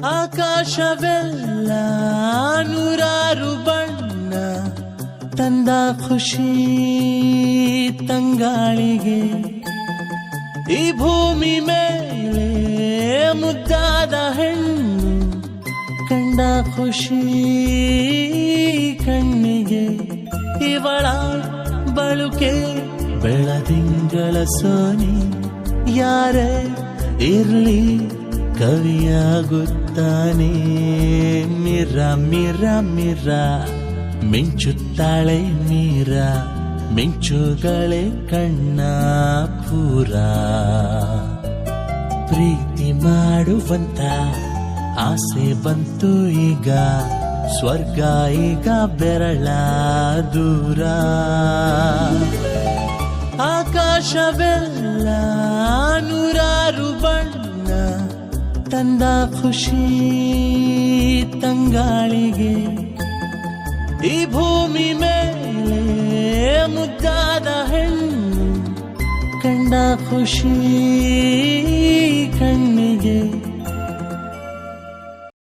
ಆಕಾಶವೆಲ್ಲ ನೂರಾರು ಬಣ್ಣ ತಂದ ಖುಷಿ ತಂಗಾಳಿಗೆ. ಈ ಭೂಮಿ ಮೇಲೆ ಮುದ್ದಾದ ಹೆಣ್ಣು ಕಂಡ ಖುಷಿ ಕಣ್ಣಿಗೆ. ಇವಳ ಬಳುಕೆ ಬೆಳದಿಂಗಳ ಸೋನಿ, ಯಾರೇ ಇರ್ಲಿ ಕವಿಯಾಗುತ್ತಾನೆ. ಮಿರ ಮಿರ ಮಿರ ಮಿಂಚುತ್ತಾಳೆ ಮೀರ, ಮಿಂಚುಗಳೇ ಕಣ್ಣ ಪೂರ. ಪ್ರೀತಿ ಮಾಡುವಂತ ಆಸೆ ಬಂತು ಈಗ, ಸ್ವರ್ಗ ಈಗ ಬೆರಳ ದೂರ. ಆಕಾಶವೆಲ್ಲ ನೂರಾರು ಬಣ್ಣ ತಂದ ಖುಷಿ ತಂಗಾಳಿಗೆ. ಈ ಭೂಮಿ ಮೇಲೆ ಮುದ್ದಾದ ಹೆಣ್ಣು ಕಂಡ ಖುಷಿ